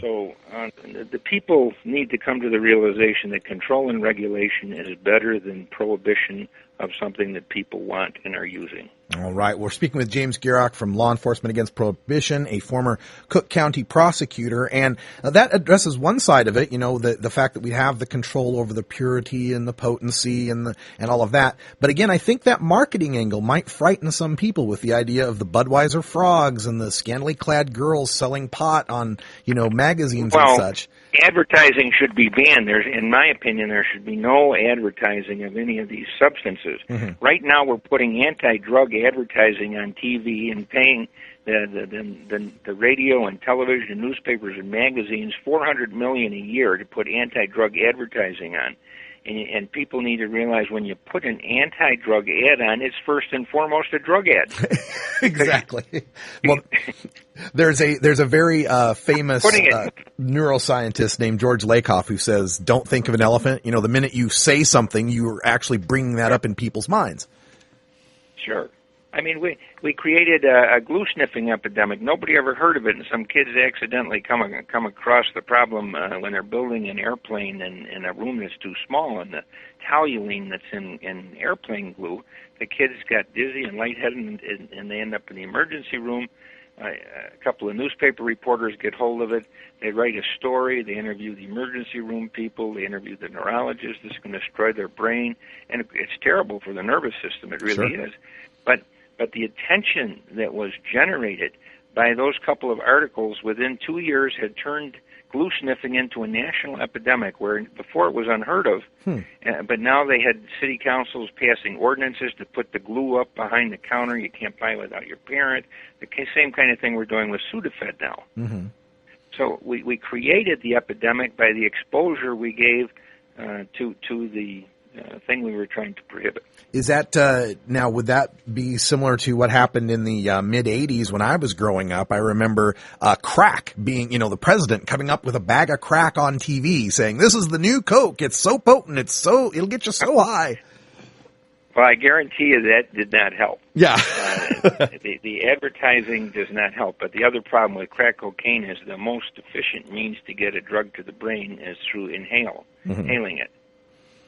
So the people need to come to the realization that control and regulation is better than prohibition of something that people want and are using. All right. We're speaking with James Gierach from Law Enforcement Against Prohibition, a former Cook County prosecutor. And that addresses one side of it, the fact that we have the control over the purity and the potency and all of that. But again, I think that marketing angle might frighten some people with the idea of the Budweiser frogs and the scantily clad girls selling pot on, magazines and such. Advertising should be banned. In my opinion, there should be no advertising of any of these substances. Mm-hmm. Right now, we're putting anti-drug advertising on TV and paying the radio and television, newspapers and magazines $400 million a year to put anti-drug advertising on. And people need to realize when you put an anti-drug ad on, it's first and foremost a drug ad. Exactly. Well, there's a very famous neuroscientist named George Lakoff who says, "Don't think of an elephant. The minute you say something, you're actually bringing that up in people's minds." Sure. I mean, we created a glue sniffing epidemic. Nobody ever heard of it, and some kids accidentally come across the problem when they're building an airplane in a room that's too small, and the toluene that's in airplane glue, the kids got dizzy and lightheaded, and they end up in the emergency room. A couple of newspaper reporters get hold of it. They write a story. They interview the emergency room people. They interview the neurologist. This is going to destroy their brain, and it's terrible for the nervous system. It really is. But the attention that was generated by those couple of articles within 2 years had turned glue sniffing into a national epidemic where before it was unheard of. But now they had city councils passing ordinances to put the glue up behind the counter. You can't buy without your parent. The same kind of thing we're doing with Sudafed now. Mm-hmm. So we created the epidemic by the exposure we gave to the thing we were trying to prohibit. Is that now? Would that be similar to what happened in the mid '80s when I was growing up? I remember crack being, the president coming up with a bag of crack on TV, saying, "This is the new Coke. It's so potent. It'll get you so high." Well, I guarantee you that did not help. Yeah. The advertising does not help. But the other problem with crack cocaine is the most efficient means to get a drug to the brain is through inhaling it.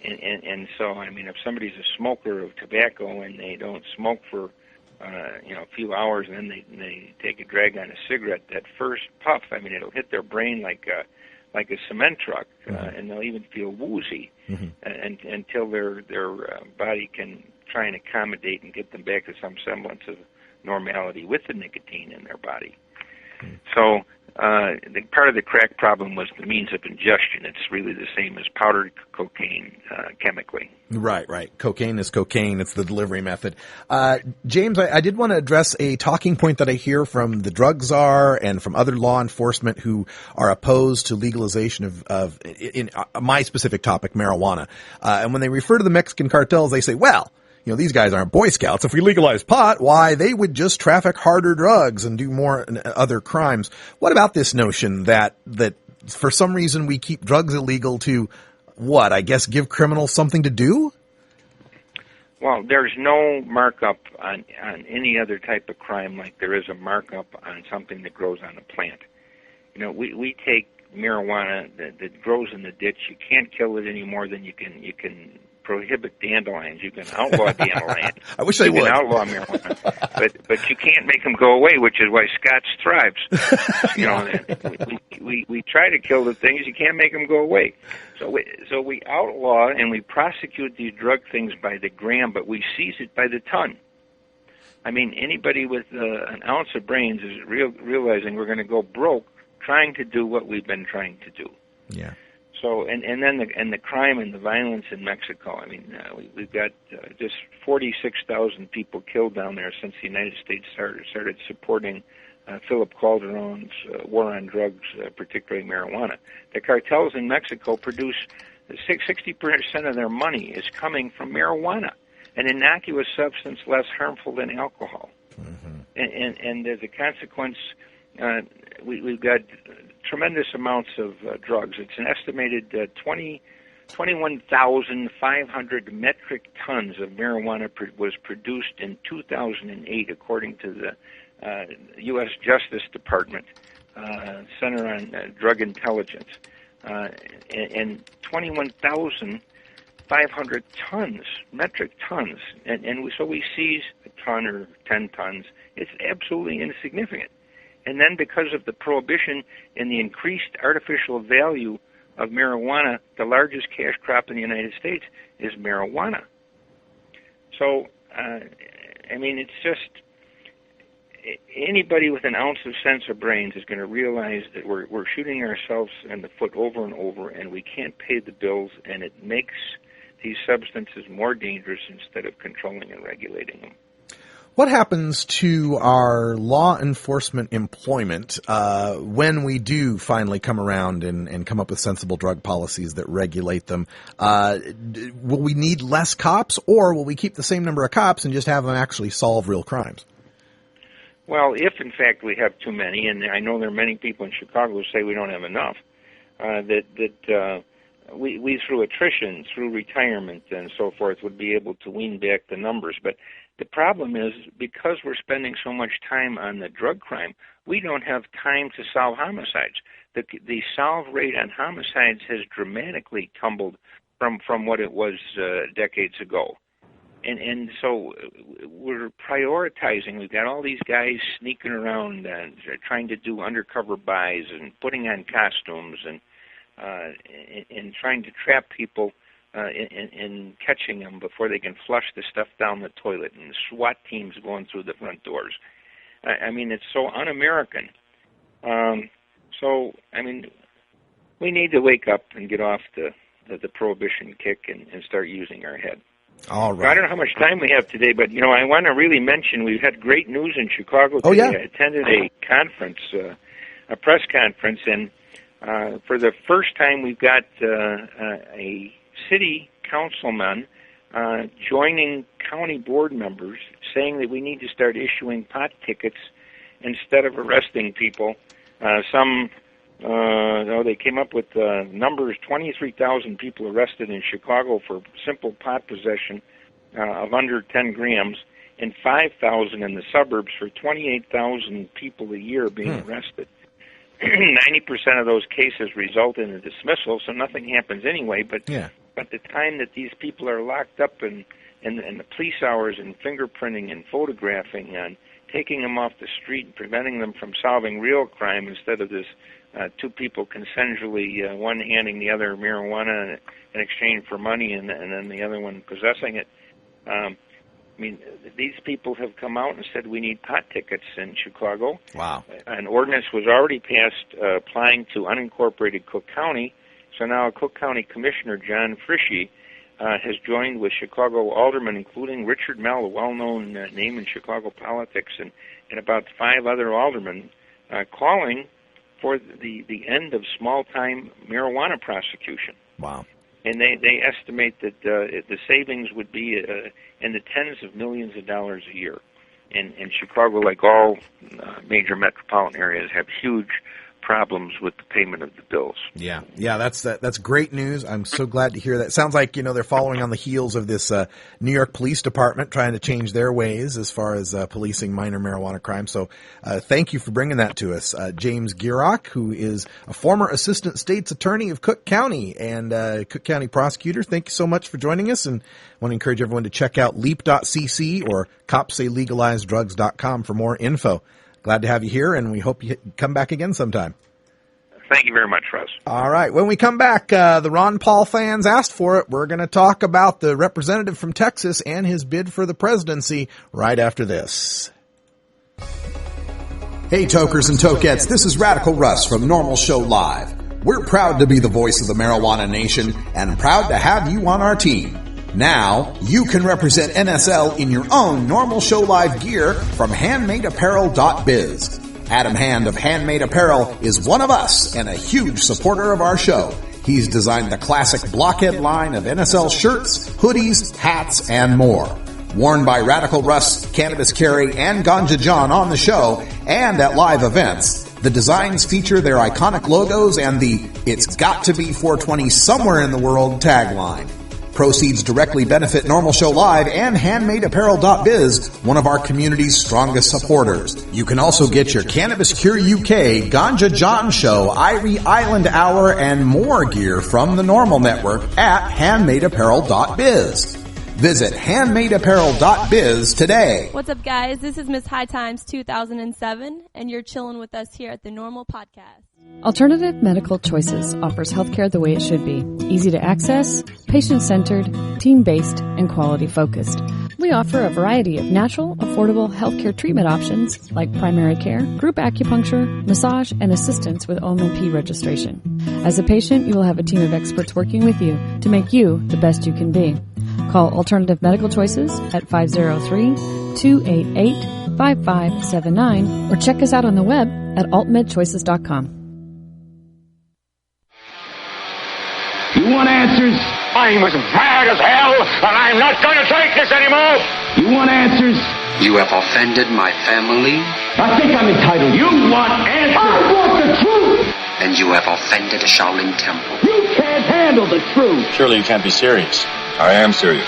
And so, I mean, if somebody's a smoker of tobacco and they don't smoke for, a few hours, and then they take a drag on a cigarette, that first puff, I mean, it'll hit their brain like a cement truck, and they'll even feel woozy until their body can try and accommodate and get them back to some semblance of normality with the nicotine in their body. So the part of the crack problem was the means of ingestion. It's really the same as powdered cocaine chemically. Right. Cocaine is cocaine. It's the delivery method. James, I did want to address a talking point that I hear from the drug czar and from other law enforcement who are opposed to legalization of in my specific topic, marijuana. And when they refer to the Mexican cartels, they say, well, these guys aren't Boy Scouts. If we legalize pot, why, they would just traffic harder drugs and do more other crimes. What about this notion that for some reason we keep drugs illegal to, I guess give criminals something to do? Well, there's no markup on any other type of crime like there is a markup on something that grows on a plant. We take marijuana that grows in the ditch. You can't kill it any more than you can prohibit dandelions. You can outlaw dandelions. I wish they would. You can outlaw marijuana, but you can't make them go away, which is why Scotch thrives. We try to kill the things. You can't make them go away. So we outlaw and we prosecute these drug things by the gram, but we seize it by the ton. I mean, anybody with an ounce of brains is realizing we're going to go broke trying to do what we've been trying to do. Yeah. So and then the crime and the violence in Mexico. I mean, we've got just 46,000 people killed down there since the United States started supporting Philip Calderon's war on drugs, particularly marijuana. The cartels in Mexico produce 60% of their money is coming from marijuana, an innocuous substance less harmful than alcohol. And as a consequence, we've got tremendous amounts of drugs. It's an estimated 21,500 metric tons of marijuana was produced in 2008, according to the U.S. Justice Department Center on Drug Intelligence. And 21,500 500 tons, metric tons, and so we seize a ton or 10 tons. It's absolutely insignificant. And then because of the prohibition and the increased artificial value of marijuana, the largest cash crop in the United States is marijuana. So, I mean, it's just, anybody with an ounce of sense of brains is going to realize that we're shooting ourselves in the foot over and over, and we can't pay the bills, and it makes these substances more dangerous instead of controlling and regulating them. What happens to our law enforcement employment when we do finally come around and come up with sensible drug policies that regulate them? Will we need less cops, or will we keep the same number of cops and just have them actually solve real crimes? Well, if in fact we have too many, and I know there are many people in Chicago who say we don't have enough, we through attrition, through retirement and so forth, would be able to wean back the numbers. But the problem is, because we're spending so much time on the drug crime, we don't have time to solve homicides. The solve rate on homicides has dramatically tumbled from what it was decades ago. And so we're prioritizing. We've got all these guys sneaking around and trying to do undercover buys and putting on costumes and trying to trap people in catching them before they can flush the stuff down the toilet, and SWAT teams going through the front doors. I mean, it's so un-American. So, I mean, we need to wake up and get off the prohibition kick and start using our head. All right. So I don't know how much time we have today, but, I want to really mention we've had great news in Chicago today. Oh, yeah. I attended a conference, a press conference, and for the first time we've got a city councilman joining county board members saying that we need to start issuing pot tickets instead of arresting people. They came up with numbers, 23,000 people arrested in Chicago for simple pot possession of under 10 grams, and 5,000 in the suburbs for 28,000 people a year being arrested. 90% of those cases result in a dismissal, so nothing happens anyway, but the time that these people are locked up in the police hours and fingerprinting and photographing and taking them off the street and preventing them from solving real crime instead of this two people consensually, one handing the other marijuana in exchange for money and then the other one possessing it. I mean, these people have come out and said we need pot tickets in Chicago. Wow. An ordinance was already passed applying to unincorporated Cook County. So now Cook County Commissioner John Frischie has joined with Chicago aldermen, including Richard Mell, a well-known name in Chicago politics, and about 5 other aldermen, calling for the end of small-time marijuana prosecution. Wow. And they estimate that the savings would be in the tens of millions of dollars a year. And Chicago, like all major metropolitan areas, have huge problems with the payment of the bills. Yeah, that's great news. I'm so glad to hear that. Sounds like, they're following on the heels of this New York Police Department trying to change their ways as far as policing minor marijuana crime. So thank you for bringing that to us. James Gierach, who is a former assistant state's attorney of Cook County and Cook County prosecutor, thank you so much for joining us, and I want to encourage everyone to check out leap.cc or copsaylegalizedrugs.com for more info. Glad to have you here, and we hope you come back again sometime. Thank you very much, Russ. All right. When we come back, the Ron Paul fans asked for it. We're going to talk about the representative from Texas and his bid for the presidency right after this. Hey, tokers and tokettes, this is Radical Russ from Norml Show Live. We're proud to be the voice of the marijuana nation and proud to have you on our team. Now, you can represent NSL in your own Norml Show Live gear from handmadeapparel.biz. Adam Hand of Handmade Apparel is one of us and a huge supporter of our show. He's designed the classic blockhead line of NSL shirts, hoodies, hats, and more. Worn by Radical Russ, Cannabis Carry, and Ganja John on the show and at live events, the designs feature their iconic logos and the "It's Got to Be 420 Somewhere in the World" tagline. Proceeds directly benefit Norml Show Live and HandmadeApparel.biz, one of our community's strongest supporters. You can also get your Cannabis Cure UK, Ganja John Show, Irie Island Hour, and more gear from the Norml Network at HandmadeApparel.biz. Visit HandmadeApparel.biz today. What's up, guys? This is Miss High Times 2007, and you're chilling with us here at the Norml Podcast. Alternative Medical Choices offers healthcare the way it should be. Easy to access, patient-centered, team-based, and quality-focused. We offer a variety of natural, affordable healthcare treatment options like primary care, group acupuncture, massage, and assistance with OMP registration. As a patient, you will have a team of experts working with you to make you the best you can be. Call Alternative Medical Choices at 503-288-5579 or check us out on the web at altmedchoices.com. You want answers? I'm as mad as hell, and I'm not going to take this anymore! You want answers? You have offended my family. I think I'm entitled. You want answers? I want the truth! And you have offended the Shaolin Temple. You can't handle the truth! Surely you can't be serious. I am serious.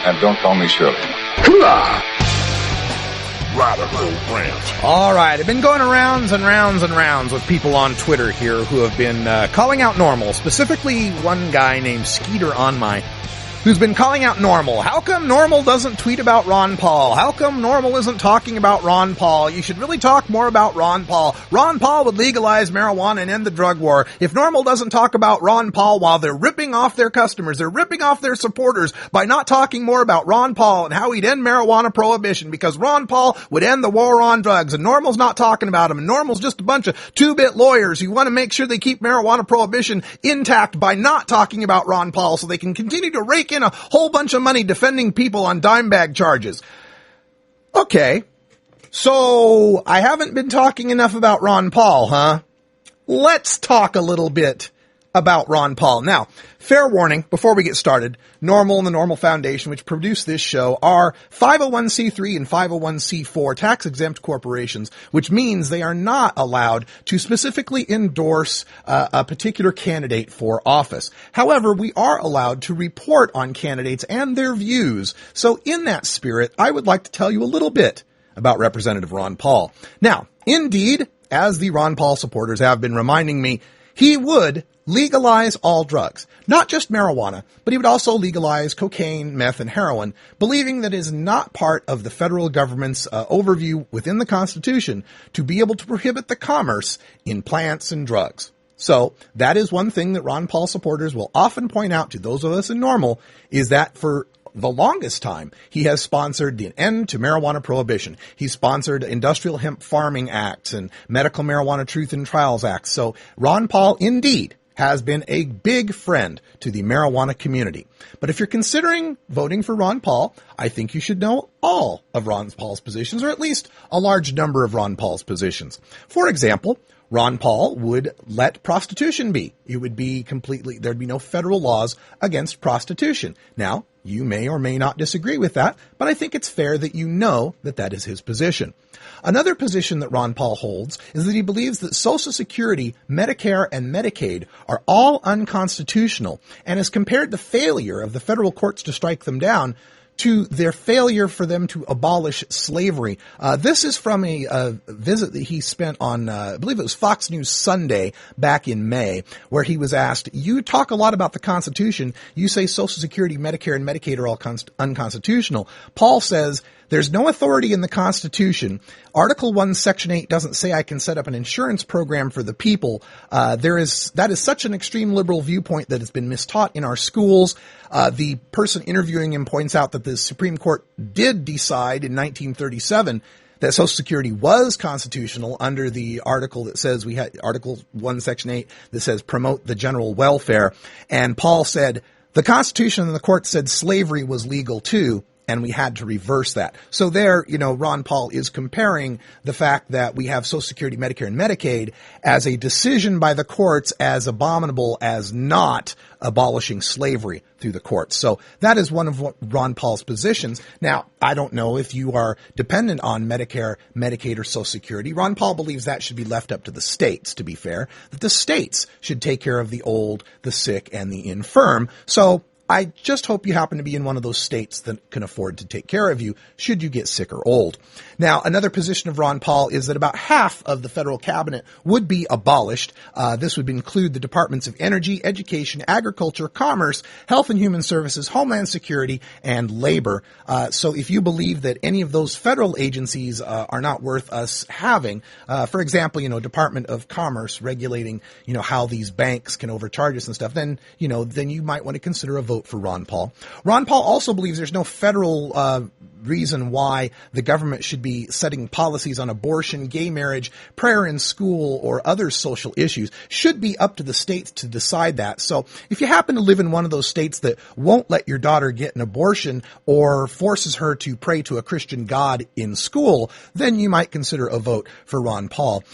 And don't call me Shirley. Radical Rant. All right, I've been going rounds and rounds and rounds with people on Twitter here who have been calling out Norml, specifically one guy named Skeeter On My, who's been calling out Norml. How come Norml doesn't tweet about Ron Paul? How come Norml isn't talking about Ron Paul? You should really talk more about Ron Paul. Ron Paul would legalize marijuana and end the drug war. If Norml doesn't talk about Ron Paul while they're ripping off their customers, they're ripping off their supporters by not talking more about Ron Paul and how he'd end marijuana prohibition, because Ron Paul would end the war on drugs, and Norml's not talking about him, and Norml's just a bunch of two-bit lawyers who want to make sure they keep marijuana prohibition intact by not talking about Ron Paul so they can continue to rake in a whole bunch of money defending people on dime bag charges. Okay, so I haven't been talking enough about Ron Paul, huh? Let's talk a little bit about Ron Paul. Now, fair warning, before we get started, Norml and the Norml Foundation, which produce this show, are 501c3 and 501c4 tax-exempt corporations, which means they are not allowed to specifically endorse a particular candidate for office. However, we are allowed to report on candidates and their views. So in that spirit, I would like to tell you a little bit about Representative Ron Paul. Now, indeed, as the Ron Paul supporters have been reminding me, he would legalize all drugs, not just marijuana, but he would also legalize cocaine, meth, and heroin, believing that it is not part of the federal government's overview within the Constitution to be able to prohibit the commerce in plants and drugs. So that is one thing that Ron Paul supporters will often point out to those of us in Norml, is that for the longest time, he has sponsored the end to marijuana prohibition. He sponsored industrial hemp farming acts and medical marijuana truth and trials acts. So Ron Paul indeed has been a big friend to the marijuana community. But if you're considering voting for Ron Paul, I think you should know all of Ron Paul's positions, or at least a large number of Ron Paul's positions. For example, Ron Paul would let prostitution be. It would be completely, there'd be no federal laws against prostitution. Now, you may or may not disagree with that, but I think it's fair that you know that that is his position. Another position that Ron Paul holds is that he believes that Social Security, Medicare, and Medicaid are all unconstitutional, and has compared the failure of the federal courts to strike them down to their failure for them to abolish slavery. This is from a visit that he spent on, I believe it was Fox News Sunday back in May, where he was asked, you talk a lot about the Constitution. You say Social Security, Medicare, and Medicaid are all unconstitutional. Paul says, there's no authority in the Constitution. Article 1, Section 8 doesn't say I can set up an insurance program for the people. That is such an extreme liberal viewpoint that has been mistaught in our schools. The person interviewing him points out that the Supreme Court did decide in 1937 that Social Security was constitutional under the article that says we had Article 1, Section 8 that says promote the general welfare. And Paul said the Constitution and the court said slavery was legal too, and we had to reverse that. So there, Ron Paul is comparing the fact that we have Social Security, Medicare, and Medicaid as a decision by the courts as abominable as not abolishing slavery through the courts. So that is one of Ron Paul's positions. Now, I don't know if you are dependent on Medicare, Medicaid, or Social Security. Ron Paul believes that should be left up to the states, to be fair, that the states should take care of the old, the sick, and the infirm. So I just hope you happen to be in one of those states that can afford to take care of you should you get sick or old. Now, another position of Ron Paul is that about half of the federal cabinet would be abolished. This would include the Departments of Energy, Education, Agriculture, Commerce, Health and Human Services, Homeland Security, and Labor. So if you believe that any of those federal agencies are not worth us having, for example, Department of Commerce regulating, how these banks can overcharge us and stuff, then you might want to consider a vote for Ron Paul. Ron Paul also believes there's no federal reason why the government should be setting policies on abortion, gay marriage, prayer in school, or other social issues. Should be up to the states to decide that. So if you happen to live in one of those states that won't let your daughter get an abortion or forces her to pray to a Christian God in school, then you might consider a vote for Ron Paul.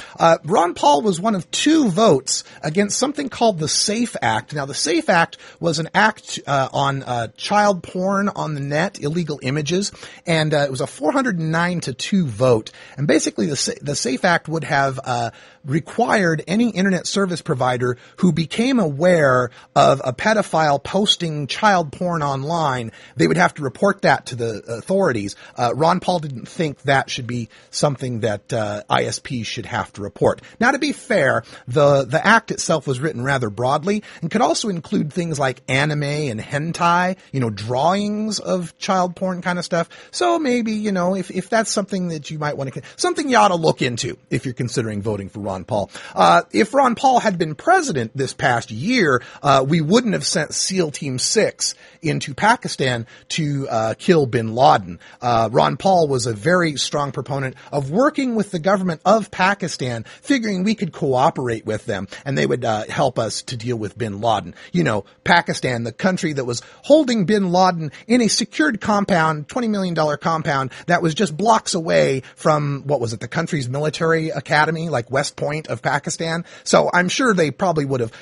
Ron Paul was one of 2 votes against something called the SAFE Act. Now, the SAFE Act was an act on child porn on the net, illegal images, and it was a 409-2 vote. And basically, the SAFE Act would have required any internet service provider who became aware of a pedophile posting child porn online, they would have to report that to the authorities. Ron Paul didn't think that should be something that ISPs should have to report. Now, to be fair, the act itself was written rather broadly and could also include things like anime and hentai, drawings of child porn kind of stuff. So maybe, if that's something that you might want to, something you ought to look into if you're considering voting for Ron Paul. If Ron Paul had been president this past year, we wouldn't have sent SEAL Team 6 into Pakistan to kill bin Laden. Ron Paul was a very strong proponent of working with the government of Pakistan, figuring we could cooperate with them and they would help us to deal with bin Laden. Pakistan, the country that was holding bin Laden in a secured compound, $20 million compound that was just blocks away from, the country's military academy, like West Point of Pakistan. So I'm sure they probably would have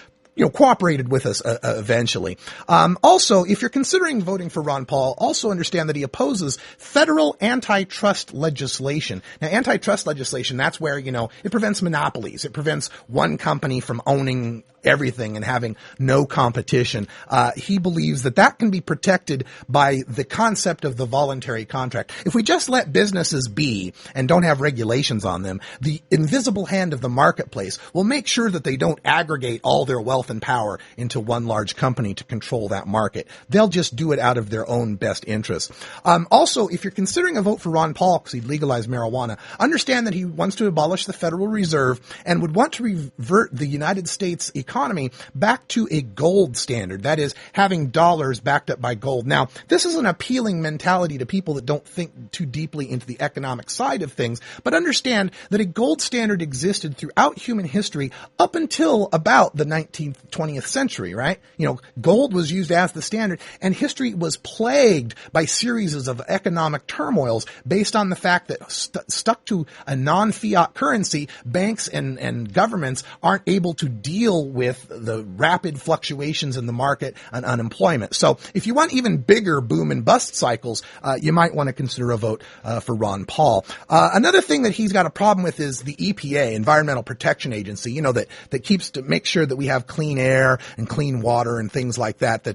cooperated with us eventually. Also, if you're considering voting for Ron Paul, also understand that he opposes federal antitrust legislation. Now, antitrust legislation, that's where, it prevents monopolies. It prevents one company from owning everything and having no competition. He believes that can be protected by the concept of the voluntary contract. If we just let businesses be and don't have regulations on them, the invisible hand of the marketplace will make sure that they don't aggregate all their wealth and power into one large company to control that market. They'll just do it out of their own best interests. Also, if you're considering a vote for Ron Paul because he'd legalize marijuana, understand that he wants to abolish the Federal Reserve and would want to revert the United States economy back to a gold standard. That is, having dollars backed up by gold. Now, this is an appealing mentality to people that don't think too deeply into the economic side of things, but understand that a gold standard existed throughout human history up until about the 20th century, right? Gold was used as the standard, and history was plagued by series of economic turmoils based on the fact that stuck to a non-fiat currency, banks and governments aren't able to deal with the rapid fluctuations in the market and unemployment. So if you want even bigger boom and bust cycles, you might want to consider a vote for Ron Paul. Another thing that he's got a problem with is the EPA, Environmental Protection Agency, that keeps to make sure that we have clean air and clean water and things like that,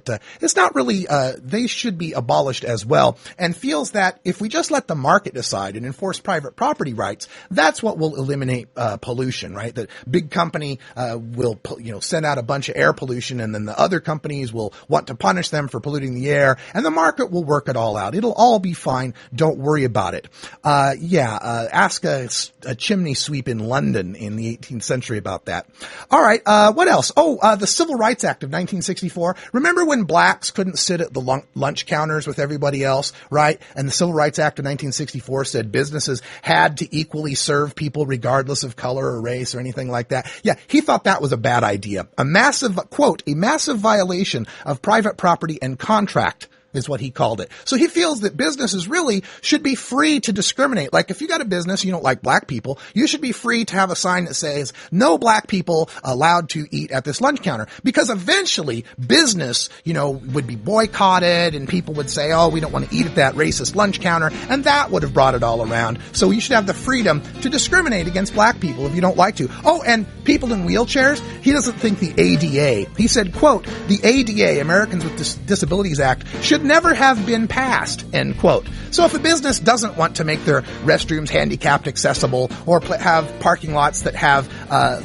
it's not really, they should be abolished as well, and feels that if we just let the market decide and enforce private property rights, that's what will eliminate pollution, right? That big company will, send out a bunch of air pollution, and then the other companies will want to punish them for polluting the air, and the market will work it all out. It'll all be fine. Don't worry about it. Ask a chimney sweep in London in the 18th century about that. All right. What else? The Civil Rights Act of 1964. Remember when blacks couldn't sit at the lunch counters with everybody else, right? And the Civil Rights Act of 1964 said businesses had to equally serve people regardless of color or race or anything like that. Yeah, he thought that was a bad idea. A massive, quote, a massive violation of private property and contract. is what he called it. So he feels that businesses really should be free to discriminate. Like if you got a business, you don't like black people, you should be free to have a sign that says no black people allowed to eat at this lunch counter, because eventually business, would be boycotted and people would say, oh, we don't want to eat at that racist lunch counter, and that would have brought it all around. So you should have the freedom to discriminate against black people if you don't like to. Oh, and people in wheelchairs, he doesn't think the ADA, he said, quote, the ADA, Americans with Disabilities Act, should never have been passed, end quote. So if a business doesn't want to make their restrooms handicapped accessible or have parking lots that have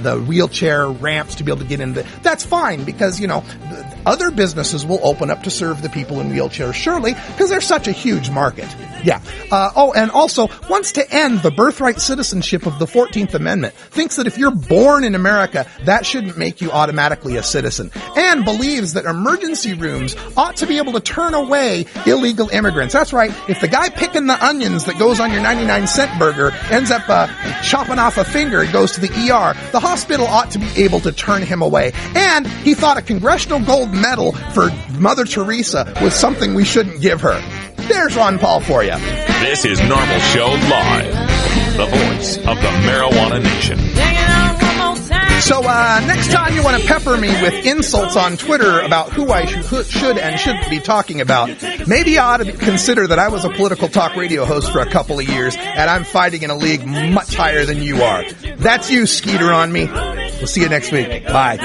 the wheelchair ramps to be able to get into, that's fine, because, other businesses will open up to serve the people in wheelchairs, surely, because they're such a huge market. Yeah. And also wants to end the birthright citizenship of the 14th Amendment. Thinks that if you're born in America, that shouldn't make you automatically a citizen. And believes that emergency rooms ought to be able to turn away illegal immigrants. That's right. If the guy picking the onions that goes on your 99-cent burger ends up chopping off a finger and goes to the ER, the hospital ought to be able to turn him away. And he thought a congressional gold medal for Mother Teresa was something we shouldn't give her. There's Ron Paul for you. This is Norml Show Live, the voice of the marijuana nation. So next time you want to pepper me with insults on Twitter about who I should and shouldn't be talking about, maybe I ought to consider that I was a political talk radio host for a couple of years, and I'm fighting in a league much higher than you are. That's you, Skeeter on me. We'll see you next week. Bye.